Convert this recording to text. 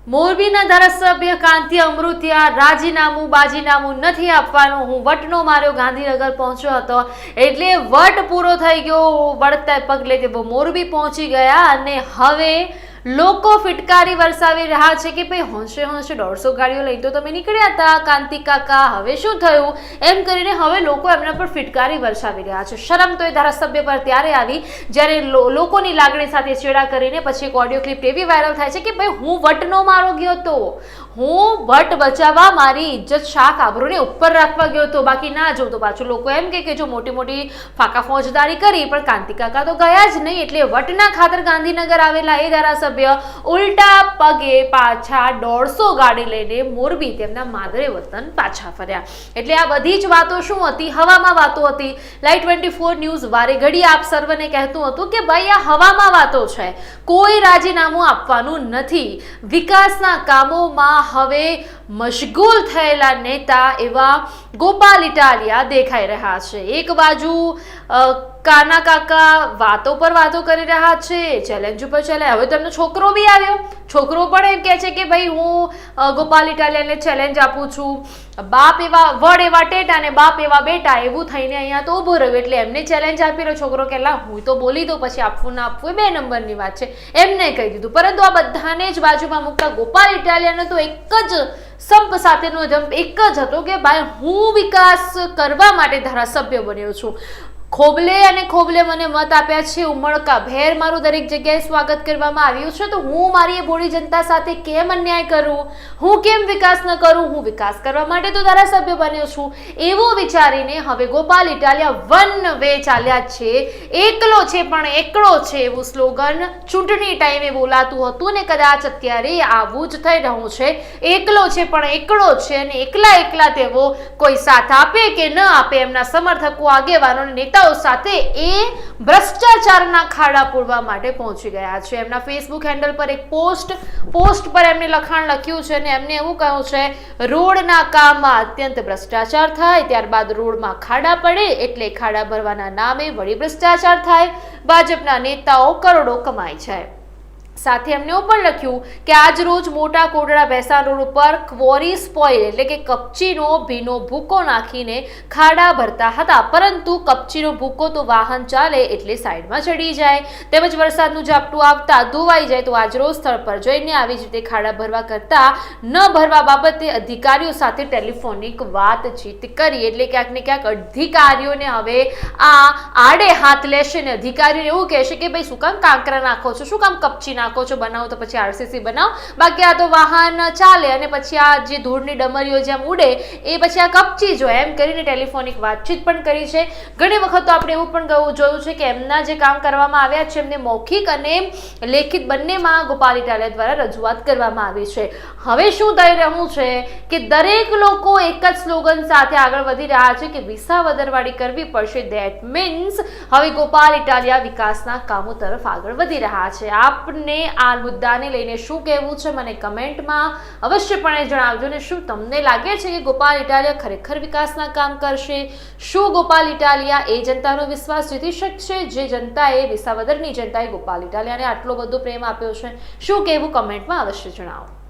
મોરબીના ધારાસભ્ય કાંતિ અમૃતિયા બાજીનામું નથી આપવાનું, હું વટનો માર્યો ગાંધીનગર પહોંચ્યો હતો એટલે વટ પૂરો થઈ ગયો. વળતા પગલે તેઓ મોરબી પહોંચી ગયા અને હવે લોકો ફિટકારી વરસાવી રહ્યા છે કે ભાઈ હોંશે 150 ગાડીઓ લઈને તો તમે નીકળ્યા હતા કાંતિ કાકા, હવે શું થયું એમ કરીને હવે લોકો એમના પર ફિટકારી વરસાવી રહ્યા છે. શરમ તો એ ધારાસભ્ય પર ત્યારે આવી જ્યારે લોકોની લાગણી સાથે છેડા કરીને પછી એક ઓડિયો ક્લિપ એવી વાયરલ થાય છે કે ભાઈ હું વટનો મારો ગયો હતો, હું વટ બચાવવા મારી ઇજ્જત શાખ આબરૂને ઉપર રાખવા ગયો હતો, બાકી ના જો તો પાછું લોકો એમ કે જો મોટી મોટી ફાકા ફોજદારી કરી પણ કાંતિ કાકા તો ગયા જ નહીં. એટલે વટના ખાતર ગાંધીનગર આવેલા એ ધારાસભ્ય ઉલટા પગે પાછા 150 ગાડી લઈને મોરબી તેમના માદરે વતન પાછા ફર્યા. એટલે આ બધી જ વાતો શું હતી? હવામાં વાતો હતી. લાઈવ 24 ન્યૂઝ વારે ઘડી આપ સર્વને કહેતું હતું કે ભાઈ આ હવામાં વાતો છે, કોઈ રાજીનામું આપવાનું નથી. વિકાસના કામોમાં હવે મશગુલ થયેલા નેતા એવા ગોપાલ ઇટાલિયા દેખાઈ રહ્યા છે. એક બાજુ કાના કાકા વાતો પર વાતો કરી રહ્યા છે, ચેલેન્જ ઉપર ચેલેન્જ. હવે તેમનો છોકરો બી આવ્યો, છોકરો પણ એમ કહે છે કે ભાઈ હું ગોપાલ ઇટાલિયાને ચેલેન્જ આપું છું. બાપ એવા વડ એવા ટેટા અને બાપ એવા બેટા, એવું થઈને અહીંયા તો ઊભો રહ્યો એટલે એમને ચેલેન્જ આપી રહ્યો. છોકરો કહેલા હું તો બોલી દઉં, પછી આપવું ના આપવું એ 2 નંબરની વાત છે, એમને કહી દીધું. પરંતુ આ બધાને જ બાજુમાં મૂકતા ગોપાલ ઇટાલિયાને તો એક જ સંપ સાથેનો જંપ એક જ હતો કે ભાઈ હું વિકાસ કરવા માટે ધારાસભ્ય બન્યો છું. ખોબલે અને ખોબલે મને મત આપ્યા છે, ઉમળકા ભેર મારું દરેક જગ્યાએ સ્વાગત કરવામાં આવ્યું છે, તો હું મારી ભોળી જનતા સાથે કેમ અન્યાય કરું, હું કેમ વિકાસ ન કરું? હું વિકાસ કરવા માટે તો ધારાસભ્ય બન્યો છું. એવું વિચારીને હવે ગોપાલ ઇટાલિયા વન વે ચાલ્યા છે. એકલો છે પણ એકડો છે એવું સ્લોગન ચૂંટણી ટાઈમે બોલાતું હતું ને કદાચ અત્યારે આવું જ થઈ રહ્યું છે. એકલો છે પણ એકડો છે અને એકલા તેઓ કોઈ સાથ આપે કે ન આપે એમના સમર્થકો આગેવાનો નેતાઓ સાથે એ ભ્રષ્ટાચારના ખાડા પૂરવા માટે પહોંચી ગયા છે. એમના ફેસબુક હેન્ડલ પર એક પોસ્ટ પર એમને લખાણ લખ્યું છે અને એમને એવું કહ્યું છે, રોડના કામમાં અત્યંત ભ્રષ્ટાચાર થાય, ત્યારબાદ રોડમાં ખાડા પડે એટલે ખાડા ભરવાના નામે વળી ભ્રષ્ટાચાર થાય, ભાજપના નેતાઓ કરોડો કમાય છે. સાથે એમને એવું પણ લખ્યું કે આજ રોજ મોટા કોટડા ભેસાણ રોડ ઉપર ક્વોરી સ્પોઇલ એટલે કે કપચીનો ભીનો ભૂકો નાખીને ખાડા ભરતા હતા, પરંતુ કપચીનો ભૂકો તો વાહન ચાલે એટલે સાઈડમાં ચડી જાય, તેમજ વરસાદનું ઝાપટું આવતા ધોવાઈ જાય તો આજ રોજ સ્થળ પર જઈને આવી જ રીતે ખાડા ભરવા કરતા ન ભરવા બાબતે અધિકારીઓ સાથે ટેલિફોનિક વાતચીત કરી. એટલે ક્યાંક ને ક્યાંક અધિકારીઓને હવે આ આડે હાથ લેશે ને અધિકારીઓને એવું કહેશે કે ભાઈ શું કામ કાંકરા નાખો છો, શું કામ કપચી નાખો છો, બનાવો તો પછી આરસીસી બનાવો, બાકી આ તો વાહન ચાલે અને પછી આ જે ધૂળની ડમરીઓ જેમ ઉડે એ પછી આ કપચી જો એમ કરીને ટેલિફોનિક વાતચીત પણ કરી છે. ઘણી વખત તો આપણે એવું પણ જોયું છે કે એમના જે કામ કરવામાં આવ્યા છે એમને મૌખિક અને લેખિત બંનેમાં ગોપાલ ઇટાલિયા દ્વારા રજૂઆત કરવામાં આવી છે. હવે શું થઈ રહ્યું છે કે દરેક લોકો એક જ સ્લોગન સાથે આગળ વધી રહ્યા છે કે વિસાવદરવાળી કરવી પડશે. ધેટ મીન્સ હવે ગોપાલ ઇટાલિયા વિકાસના કામો તરફ આગળ વધી રહ્યા છે. આપને આ મુદ્દાને લઈને શું કહેવું છે મને કમેન્ટમાં અવશ્યપણે જણાવજો ને શું તમને લાગે છે કે ગોપાલ ઇટાલિયા ખરેખર વિકાસના કામ કરશે? શું ગોપાલ ઇટાલિયા એ જનતાનો વિશ્વાસ જીતી શકશે જે જનતાએ વિસાવદરની જનતાએ ગોપાલ ઇટાલિયાને આટલો બધો પ્રેમ આપ્યો છે? શું કહેવું કમેન્ટમાં અવશ્ય જણાવો.